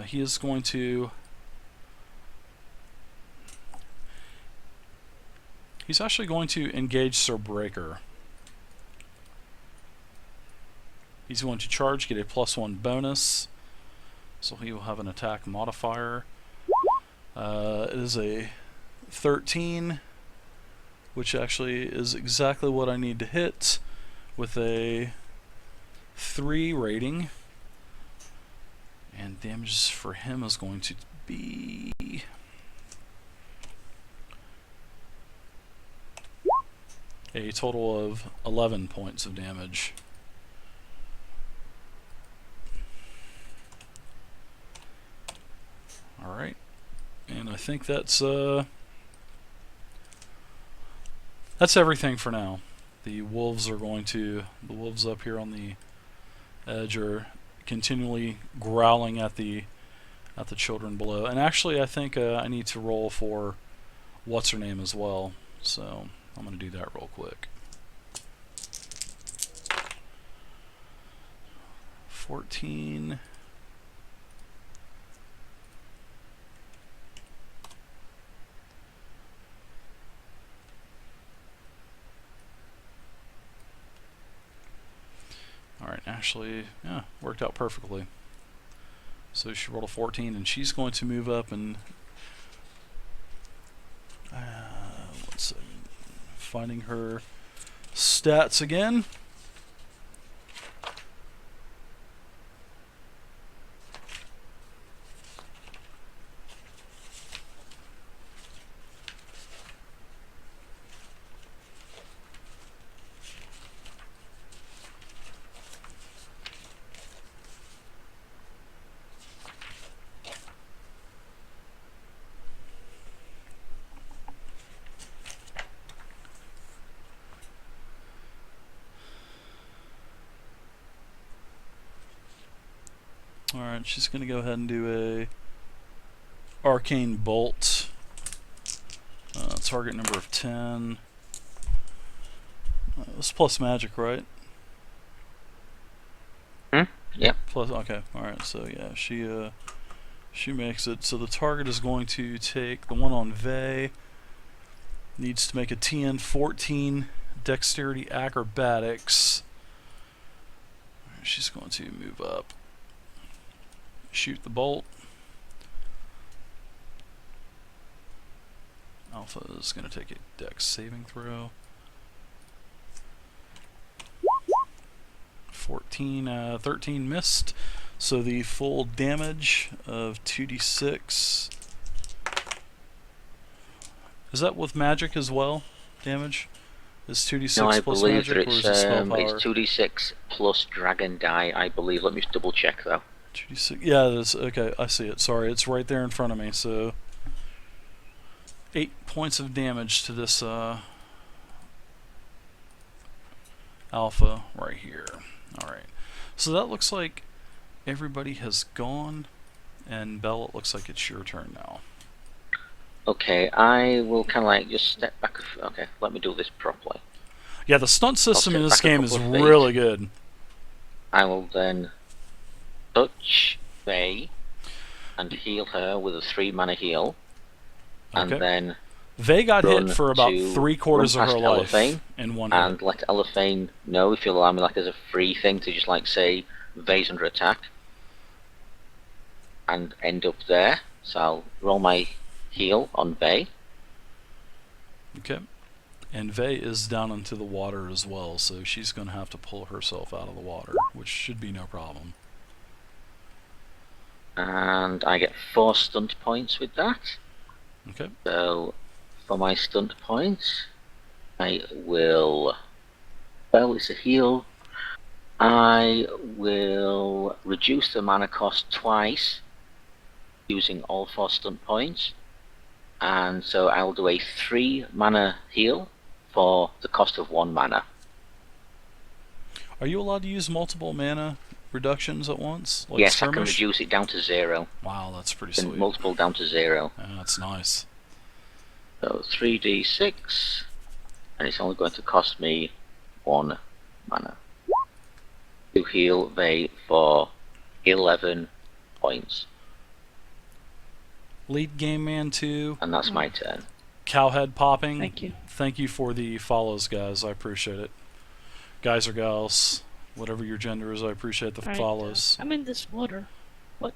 He is going to... He's actually going to engage Sir Breaker. He's going to charge, get a +1 bonus. So he will have an attack modifier. It is a 13, which actually is exactly what I need to hit, with a 3 rating. And damage for him is going to be a total of 11 points of damage. Alright, and I think that's everything for now. The wolves are going to, the wolves up here on the edge are continually growling at the children below. And actually I think I need to roll for what's her name as well, so I'm going to do that real quick. 14. Alright, actually, yeah, worked out perfectly. So she rolled a 14, and she's going to move up and... let's see, finding her stats again. Alright, she's going to go ahead and do a arcane bolt. Target number of 10. It's plus magic, right? Yep. Plus, okay. Alright, so yeah, she makes it. So the target is going to take the one on Vey. Needs to make a TN 14 dexterity acrobatics. She's going to move up. Shoot the bolt. Alpha is going to take a dex saving throw. 13 missed. So the full damage of 2d6. Is that with magic as well? Damage? Is 2d6 No, I plus believe magic, that or is it spell power? it's 2d6 plus dragon die, I believe. Let me just double check though. 2d6. Yeah, that's okay. I see it. Sorry, it's right there in front of me. So 8 points of damage to this alpha right here. All right. So that looks like everybody has gone, and Belle, it looks like it's your turn now. Okay, I will kind of like just step back. Okay, let me do this properly. Yeah, the stunt system in this game is couple of feet. really good. I will then touch Vey and heal her with a 3 mana heal. Okay. And then Vey got hit for about to 3/4 of her life Elephane in one and hit. let Elephane know, if you'll allow me, like as a free thing to just like say Vey's under attack and end up there. So I'll roll my heal on Vey. Okay. And Vey is down into the water as well, so she's going to have to pull herself out of the water, which should be no problem. And I get 4 stunt points with that. Okay. So for my stunt points, I will... Well, it's a heal. I will reduce the mana cost twice using all 4 stunt points. And so I'll do a 3 mana heal for the cost of 1 mana. Are you allowed to use multiple mana reductions at once? Like yes, skirmish? I can reduce it down to 0. Wow, that's pretty And sweet. multiple down to 0. Yeah, that's nice. So 3d6, and it's only going to cost me 1 mana. To heal Vey for 11 points. Lead Game Man 2, And that's my turn. Cowhead Popping. Thank you. Thank you for the follows, guys. I appreciate it. Guys or gals, whatever your gender is, I appreciate the Alright, follows. I'm in this water. What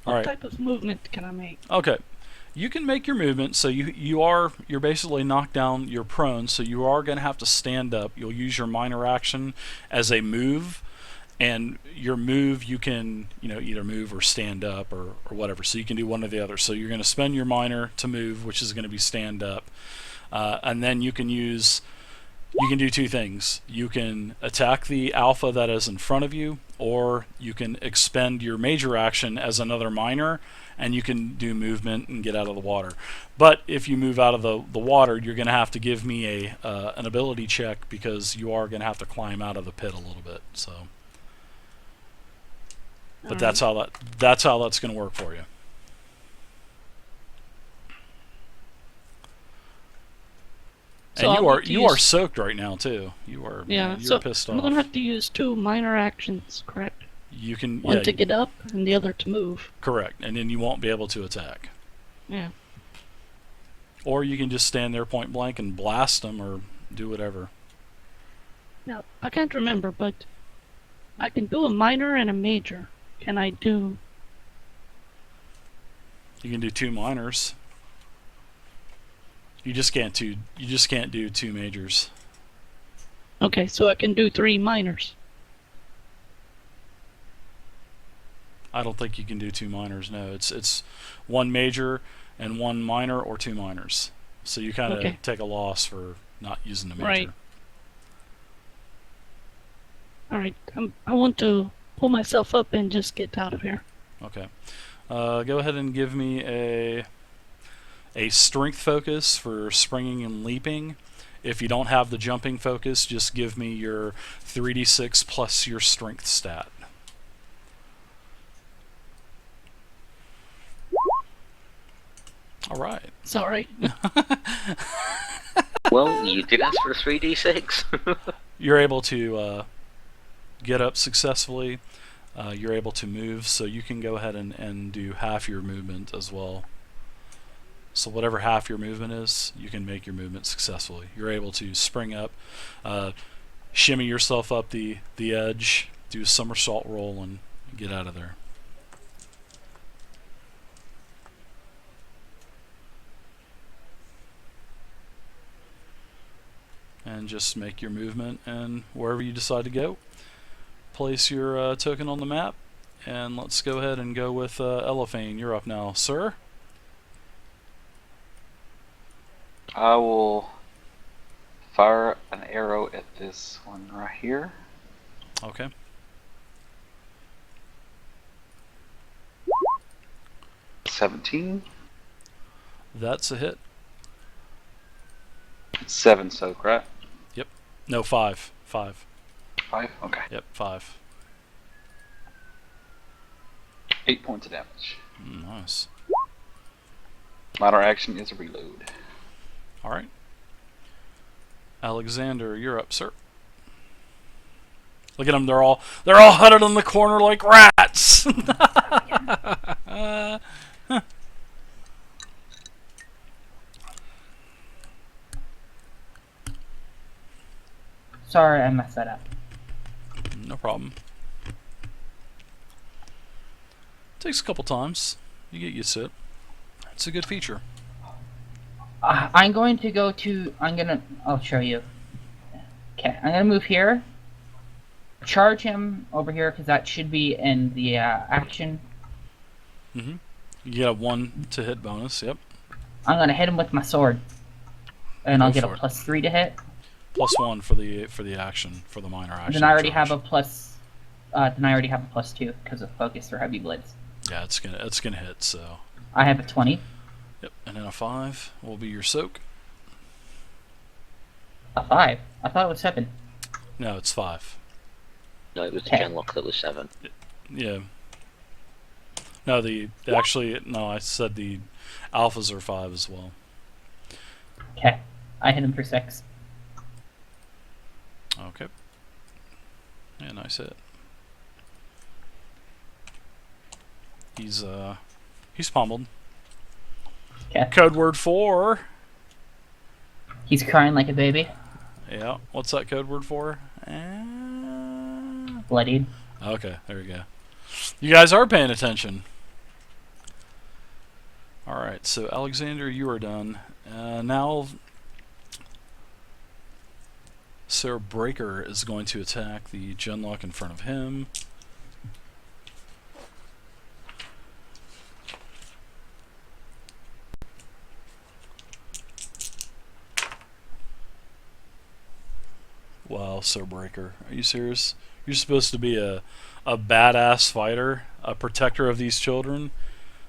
Alright. type of movement can I make? Okay. You can make your movement, so you're basically knocked down, you're prone, so you are going to have to stand up. You'll use your minor action as a move, and your move you can either move or stand up or whatever, so you can do one or the other. So you're going to spend your minor to move, which is going to be stand up, and then you can do two things. You can attack the alpha that is in front of you, or you can expend your major action as another minor, and you can do movement and get out of the water. But if you move out of the water, you're going to have to give me an ability check, because you are going to have to climb out of the pit a little bit. So, but that's how that's going to work for you. So And you are soaked right now too. You're so pissed I'm off. gonna have to use 2 minor actions, correct? You can One to get up and the other to move. correct, and then you won't be able to attack. Yeah. Or you can just stand there point blank and blast them, or do whatever. Now, I can't remember, but I can do a minor and a major. Can I do... You can do 2 minors. You just can't do 2 majors. Okay, so I can do 3 minors. I don't think you can do 2 minors. No, it's 1 major and 1 minor, or 2 minors. So you kind of take a loss for not using the major. Right. Alright, I want to pull myself up and just get out of here. Okay. Go ahead and give me a strength focus for springing and leaping. If you don't have the jumping focus, just give me your 3d6 plus your strength stat. All right. Sorry. Well, you did ask for a 3d6. You're able to get up successfully. You're able to move, so you can go ahead and do half your movement as well. So whatever half your movement is, you can make your movement successfully. You're able to spring up, shimmy yourself up the edge, do a somersault roll, and get out of there. And just make your movement, and wherever you decide to go, place your token on the map. And let's go ahead and go with Elephane. You're up now, sir. I will fire an arrow at this one right here. Okay. $17. That's a hit. 7 soak, right? Yep. No, 5. 5. 5? Okay. Yep, 5. 8 points of damage. Nice. Minor action is a reload. Alright. Alexander, you're up, sir. Look at them, they're all huddled in the corner like rats. Sorry, I messed that up. No problem. Takes a couple times. You get used to it. It's a good feature. I'm going to go to. I'll show you. Okay, I'm gonna move here. Charge him over here because that should be in the action. You get a 1 to hit bonus. Yep. I'm gonna hit him with my sword, and I'll get a for it. +3 to hit. +1 for the action, for the minor action. Then I already have a plus. Then I already have a +2 because of focus for heavy blades. Yeah, it's gonna hit. So. I have a 20. Yep, and then a 5 will be your soak. A 5. I thought it was 7. No, it's 5. No, it was the Okay. Genlock that was 7. Yeah. No, I said the alphas are 5 as well. Okay, I hit him for 6. Okay. Yeah, nice hit. He's pummeled. Okay. Code word for. He's crying like a baby. Yeah. What's that code word for? Bloodied. Okay, there we go. You guys are paying attention. Alright, so Alexander, you are done. Now, Sir Breaker is going to attack the Genlock in front of him. Wow, Sir Breaker. Are you serious? You're supposed to be a badass fighter, a protector of these children.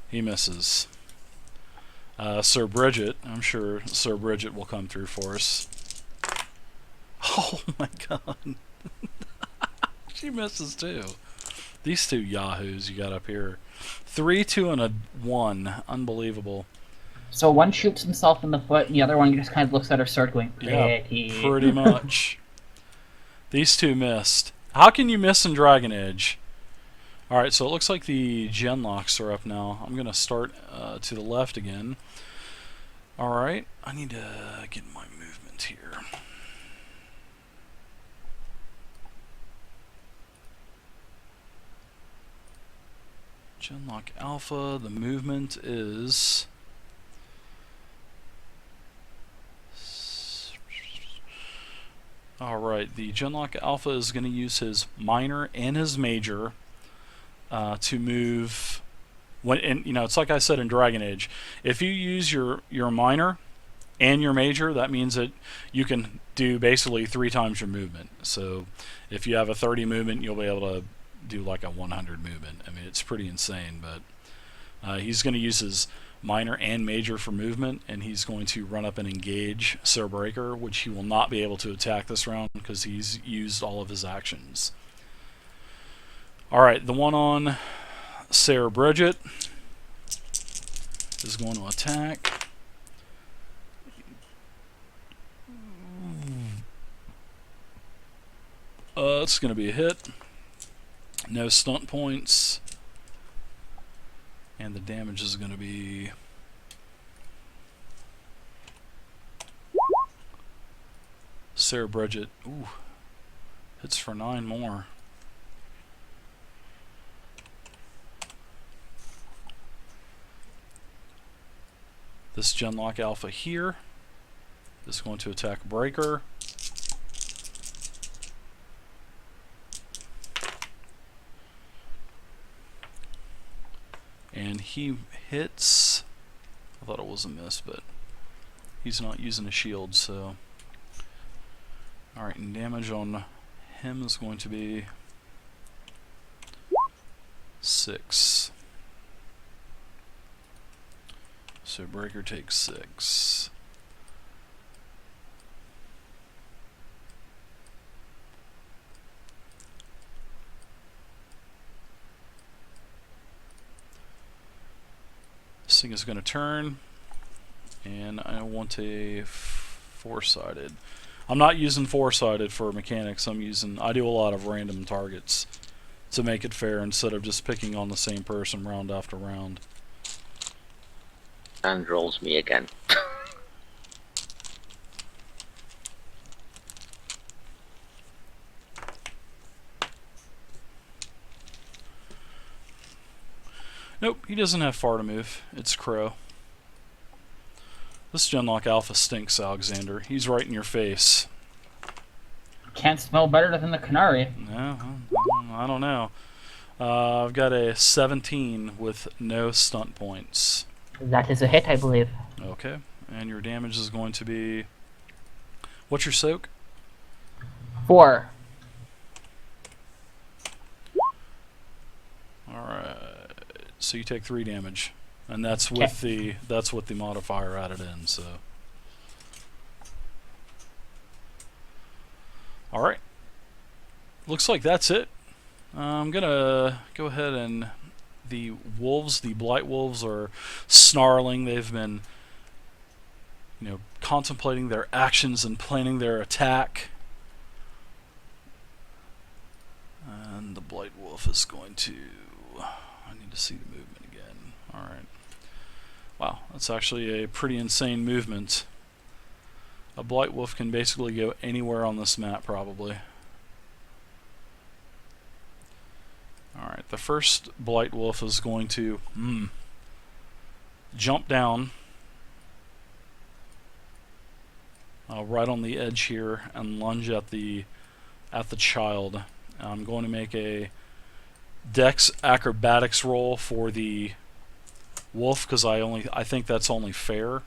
He misses. Sir Bridget, I'm sure Sir Bridget will come through for us. Oh my god. She misses too. These two yahoos you got up here. 3, 2, and a 1. Unbelievable. So one shoots himself in the foot, and the other one just kind of looks at her sword going, Yeah, pretty. pretty much. These two missed. How can you miss in Dragon Age? Alright, so it looks like the Genlocks are up now. I'm going to start to the left again. Alright, I need to get my movement here. Genlock Alpha, the movement is... Alright, the Genlock Alpha is going to use his minor and his major to move. It's like I said in Dragon Age. If you use your minor and your major, that means that you can do basically 3 times your movement. So if you have a 30 movement, you'll be able to do like a 100 movement. I mean, it's pretty insane, but he's going to use his minor and major for movement, and he's going to run up and engage Sir Breaker, which he will not be able to attack this round because he's used all of his actions. Alright, the one on Sarah Bridget is going to attack. It's going to be a hit. No stunt points. And the damage is going to be... Sarah Bridget, ooh, hits for 9 more. This Genlock Alpha here is going to attack Breaker. And he hits... I thought it was a miss, but he's not using a shield, so... Alright, and damage on him is going to be 6. So Breaker takes 6. This thing is going to turn, and I want a 4-sided. I'm not using 4-sided for mechanics. I do a lot of random targets to make it fair instead of just picking on the same person round after round. And rolls me again. Nope, he doesn't have far to move. It's Crow. This Genlock Alpha stinks, Alexander. He's right in your face. Can't smell better than the Canary. No, I don't know. I've got a 17 with no stunt points. That is a hit, I believe. Okay, and your damage is going to be... What's your soak? 4. Alright, so you take 3 damage. And that's with the modifier added in, so... Alright. Looks like that's it. I'm gonna go ahead and... The wolves, the Blight Wolves, are snarling. They've been, contemplating their actions and planning their attack. And the Blight Wolf is going to... I need to see the movement again. Alright. Wow, that's actually a pretty insane movement. A blight wolf can basically go anywhere on this map, probably. Alright, the first blight wolf is going to jump down right on the edge here and lunge at the child. I'm going to make a Dex acrobatics roll for the wolf because I think that's only fair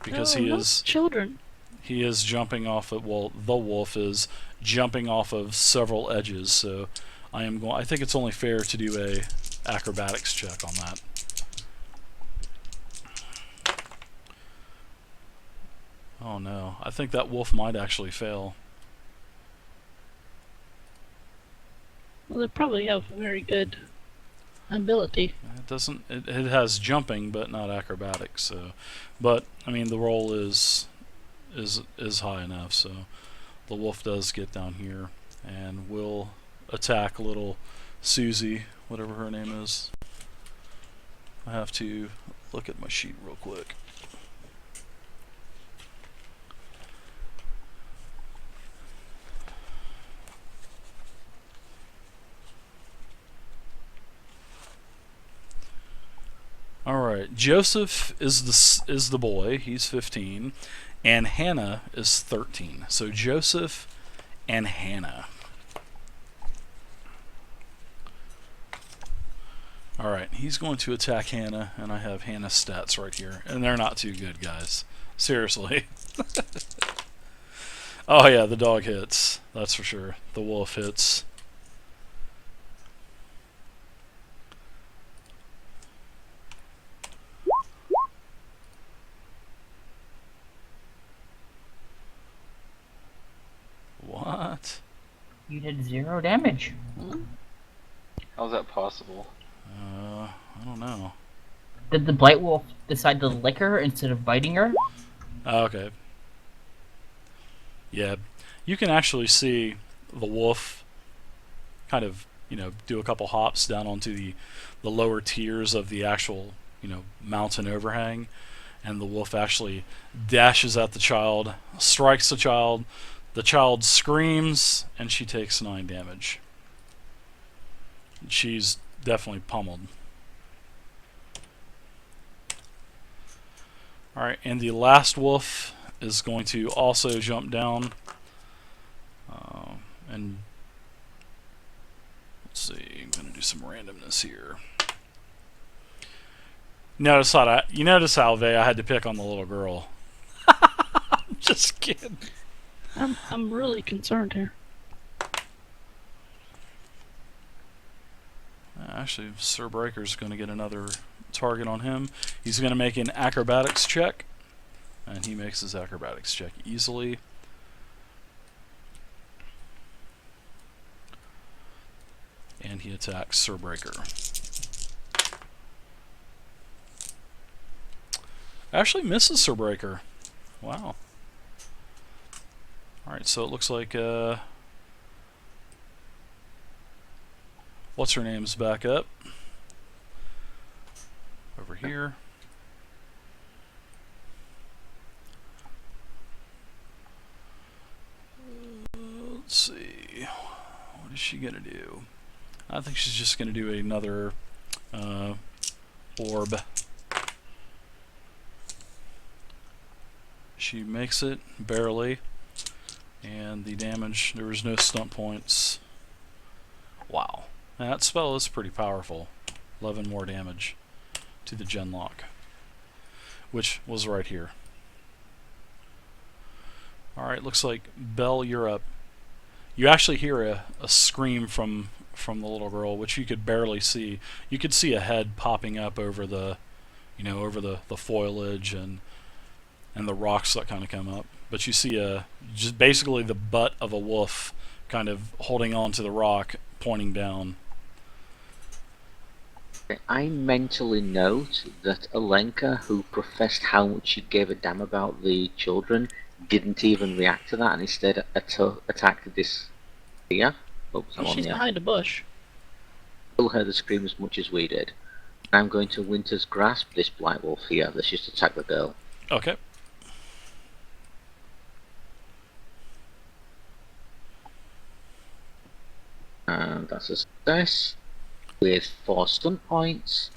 because No, not children. he is jumping off of, well, the wolf is jumping off of several edges, so I think it's only fair to do a acrobatics check on that. Oh no, I think that wolf might actually fail. Well, they probably have very good ability. It doesn't. It has jumping, but not acrobatics. So, but I mean, the roll is high enough. So, the wolf does get down here and will attack little Susie, whatever her name is. I have to look at my sheet real quick. Alright, Joseph is the boy, he's 15, and Hannah is 13. So Joseph and Hannah. Alright, he's going to attack Hannah, and I have Hannah's stats right here. And they're not too good, guys. Seriously. Oh yeah, the dog hits. That's for sure. The wolf hits. What? You did 0 damage. How's that possible? I don't know. Did the blight wolf decide to lick her instead of biting her? Oh, okay. Yeah, you can actually see the wolf kind of, do a couple hops down onto the lower tiers of the actual, mountain overhang, and the wolf actually dashes at the child, strikes the child screams, and she takes 9 damage. She's definitely pummeled. Alright, and the last wolf is going to also jump down. And let's see, I'm going to do some randomness here. Notice how I had to pick on the little girl. I'm just kidding. I'm really concerned here. Actually, Sir Breaker's going to get another target on him. He's going to make an acrobatics check, and he makes his acrobatics check easily. And he attacks Sir Breaker. Actually misses Sir Breaker. Wow. Alright, so it looks like what's her name's back up over here. Let's see, what is she gonna do? I think she's just gonna do another orb. She makes it barely, and the damage, there was no stunt points. Wow. That spell is pretty powerful. 11 more damage to the Genlock, which was right here. Alright, looks like Belle, you're up. You actually hear a scream from the little girl, which you could barely see. You could see a head popping up over the, over the foliage and the rocks that kind of come up. But you see just basically the butt of a wolf kind of holding on to the rock, pointing down. I mentally note that Alenka, who professed how much she gave a damn about the children, didn't even react to that and instead attacked this here. Oh, She's behind a bush. Still heard the scream as much as we did. I'm going to Winter's Grasp this Blight Wolf here. Let's just attack the girl. Okay. And that's a success. With 4 stunt points.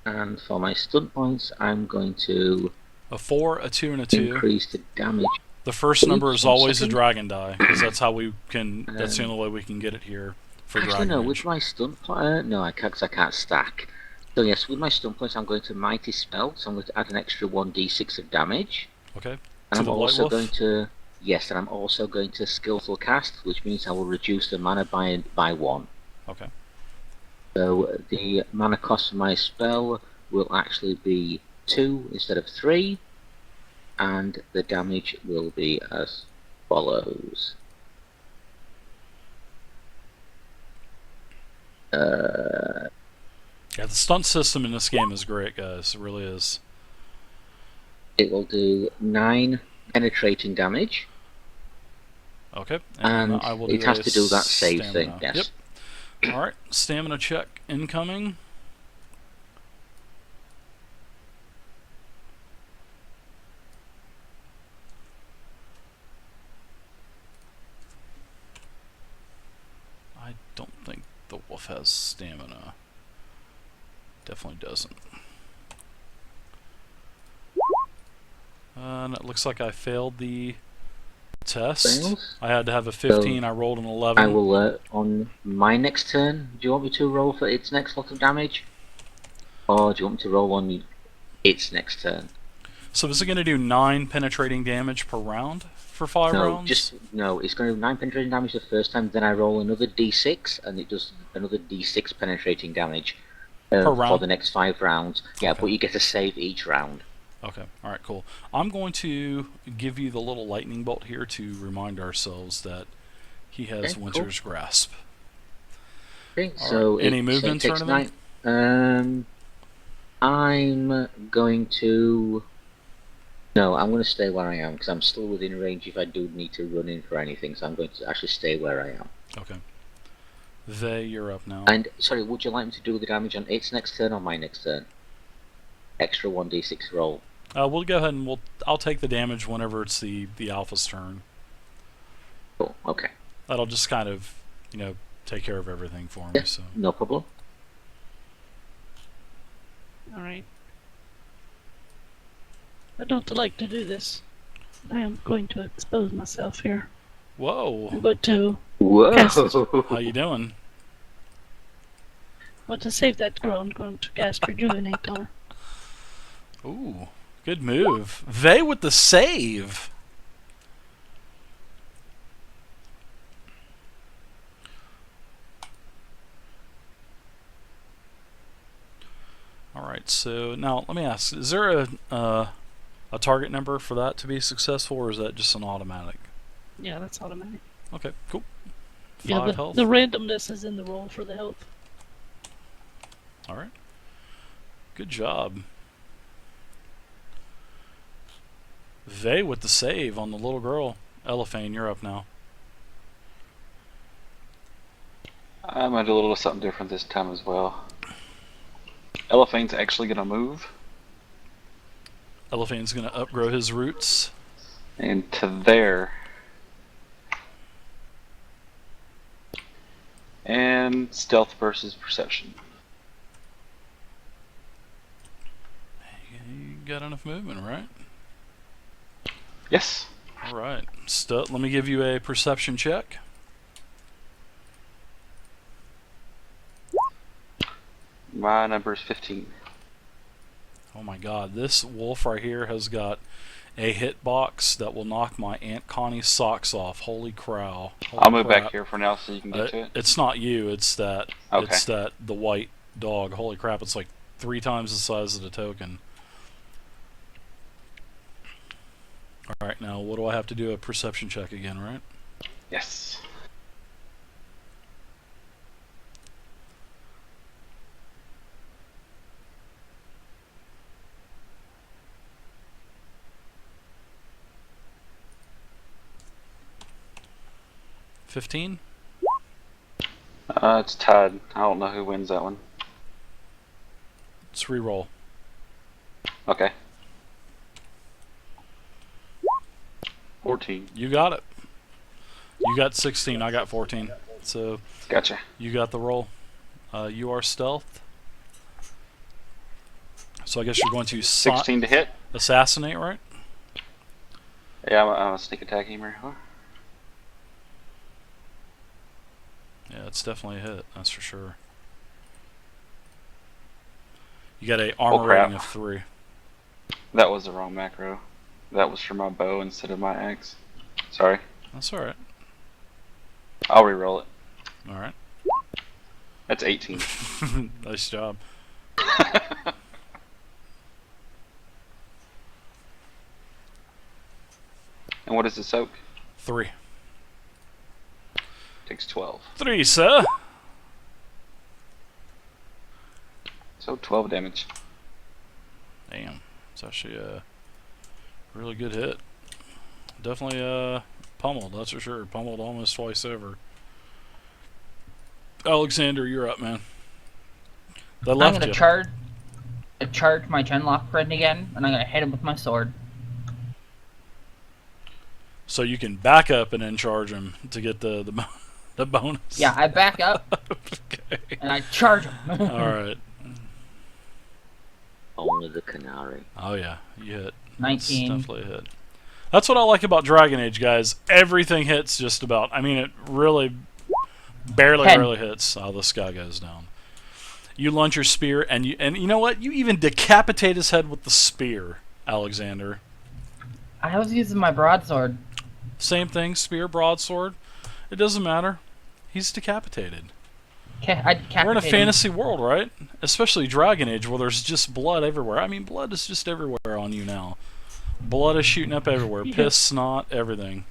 And for my stunt points, I'm going to A 4, a 2, and a 2. increase the damage. The first number is One always a second. dragon die, because that's how we can. That's the only way we can get it here for Actually, dragon no. range. With my stunt point, no, I can't. 'Cause I can't stack. So yes, with my stunt points, I'm going to Mighty Spell. So I'm going to add an extra 1d6 of damage. Okay. And To I'm the White also Wolf? going to and I'm also going to Skillful Cast, which means I will reduce the mana by 1. Okay. So the mana cost of my spell will actually be 2 instead of 3, and the damage will be as follows. Yeah, the stunt system in this game is great, guys. It really is. It will do 9 penetrating damage, Okay. and I will it do has a to do that save stamina. thing. Yes. Yep. All right. Stamina check incoming. I don't think the wolf has stamina. Definitely doesn't. And it looks like I failed the test. Fails? I had to have a 15. I rolled an 11. I will on my next turn. Do you want me to roll for its next lot of damage, or do you want me to roll on its next turn? So is it going to do 9 penetrating damage per round for 5 rounds? It's going to do 9 penetrating damage the first time. Then I roll another d6, and it does another d6 penetrating damage Per for round? the next 5 rounds. Yeah, Okay. but you get a save each round. Okay, alright, cool. I'm going to give you the little lightning bolt here to remind ourselves that he has Okay, Winter's Grasp. Okay, All so right. Any it movements or takes anything? 9. I'm going to. No, I'm going to stay where I am because I'm still within range if I do need to run in for anything. So I'm going to actually stay where I am. Okay. Vey, you're up now. And sorry, would you like me to do the damage on its next turn or my next turn? Extra 1d6 roll. We'll go ahead and I'll take the damage whenever it's the alpha's turn. Cool. Okay. That'll just kind of, take care of everything for me. Yeah, So no problem. Alright. I don't like to do this. I am going to expose myself here. I'm whoa, going to Whoa! how you doing? to save that girl. I'm going to cast Rejuvenate on her. Ooh, good move. Vey with the save. Alright, so now let me ask, is there a target number for that to be successful, or is that just an automatic? Yeah, that's automatic. Okay, cool. 5 Yeah, health. the randomness is in the roll for the health. Alright. Good job. Vey with the save on the little girl. Elephane, you're up now. I'm gonna do a little something different this time as well. Elephane's actually gonna move Elephane's gonna upgrow his roots. and to there. And stealth versus perception. You got enough movement, right? Yes. Alright. Let me give you a perception check. My number is 15. Oh my god, this wolf right here has got a hitbox that will knock my Aunt Connie's socks off. Holy crow. Holy I'll move crap. back here for now so you can get to it. It's not you, it's that Okay. the white dog. Holy crap, it's like 3 times the size of the token. Alright, now what do I have to do? A perception check again, right? Yes. $15? It's tied. I don't know who wins that one. Just re-roll. Okay. 14. You got it. You got 16. I got 14. So Gotcha. you got the roll. You are stealth. So I guess you're going to 16 to hit. assassinate, right? Yeah, I'm a sneak attack aimer. Huh? Yeah, it's definitely a hit. That's for sure. You got a armor crap. rating of 3. That was the wrong macro. That was for my bow instead of my axe. Sorry. That's all right. I'll re-roll it. All right. That's 18. Nice job. And what is the soak? 3. Takes 12. 3, sir. So 12 damage. Damn. It's actually a really good hit. Definitely pummeled, that's for sure. Pummeled almost twice over. Alexander, you're up, man. They I'm left gonna you. charge my Genlock friend again, and I'm gonna hit him with my sword. So you can back up and then charge him to get the bonus. Yeah, I back up Okay. and I charge him. All right. Only the canary. Oh yeah, you hit. 19. That's definitely a hit. That's what I like about Dragon Age, guys. Everything hits just about. I mean, it really barely 10. hits. Oh, this guy goes down. You launch your spear, and you know what? You even decapitate his head with the spear, Alexander. I was using my broadsword. Same thing, spear, broadsword. It doesn't matter. He's decapitated. I decapitated We're in a him. fantasy world, right? Especially Dragon Age, where there's just blood everywhere. I mean, blood is just everywhere on you now. Blood is shooting up everywhere. Yeah. Piss, snot, everything.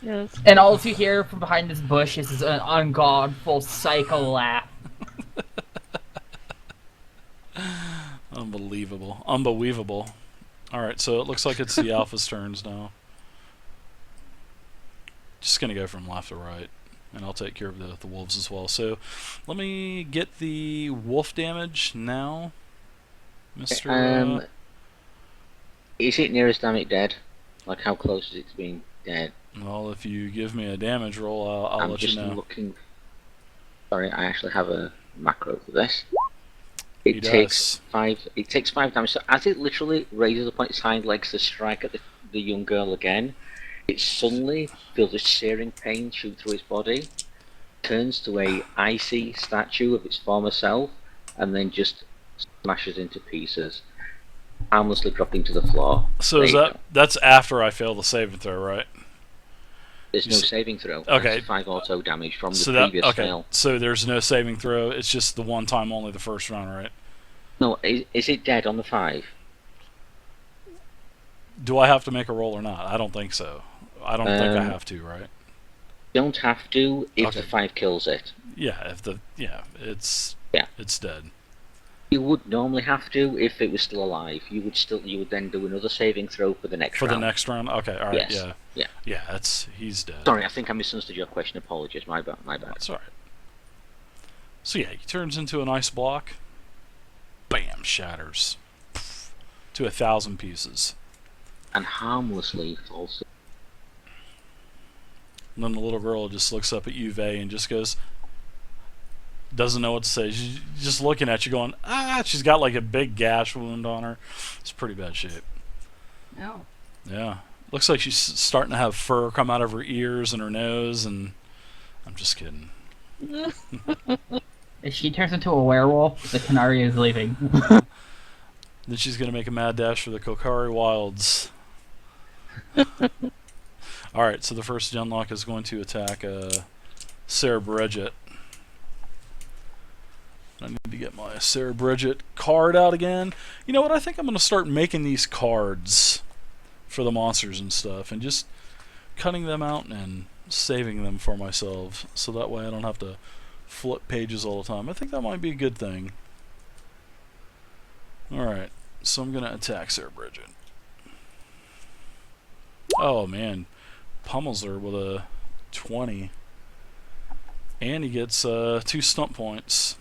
Yes. And all you hear from behind this bush is an ungodful psycho laugh. Unbelievable. Unbelievable. Alright, so it looks like it's the Alpha's turns now. Just going to go from left to right. And I'll take care of the wolves as well. So, let me get the wolf damage now. Mr. Is it nearest damn it dead? Like, how close is it to being dead? Well, if you give me a damage roll, I'll I'm let you just know. looking. Sorry, I actually have a macro for this. He It does. takes 5. It takes 5 damage. So as it literally raises upon its hind legs to strike at the young girl again, it suddenly feels a searing pain shoot through its body, turns to a icy statue of its former self, and then just smashes into pieces, harmlessly dropping to the floor. So is There you go. that's after I fail the saving throw, right? There's no you s- saving throw. Okay. That's 5 auto damage from the So that previous okay. fail. So there's no saving throw. It's just the one time only the first round, right? No, is it dead on the 5? Do I have to make a roll or not? I don't think so. I don't think I Um, have to, right? Don't have to if Okay. the 5 kills it. Yeah, it's Yeah. it's dead. You would normally have to if it was still alive. You would then do another saving throw for the next For round. the next round? Okay, alright, Yes. yeah. Yeah. Yeah, he's dead. Sorry, I think I misunderstood your question. Apologies. My bad. That's alright. So yeah, he turns into an ice block. Bam, shatters. Pff, to 1,000 pieces. And harmlessly falls. And then the little girl just looks up at Uwe and just goes, doesn't know what to say. She's just looking at you going, ah, she's got like a big gash wound on her. It's pretty bad shape. No. Yeah. Looks like she's starting to have fur come out of her ears and her nose, and I'm just kidding. If she turns into a werewolf, the canary is leaving. Then she's going to make a mad dash for the Kokari Wilds. Alright, so the first Genlock is going to attack Sarah Bridget. I need to get my Sarah Bridget card out again. You know what? I think I'm going to start making these cards for the monsters and stuff, and just cutting them out and saving them for myself, so that way I don't have to flip pages all the time. I think that might be a good thing. Alright, so I'm going to attack Sarah Bridget. Oh man, pummels her with a 20. And he gets 2 stump points.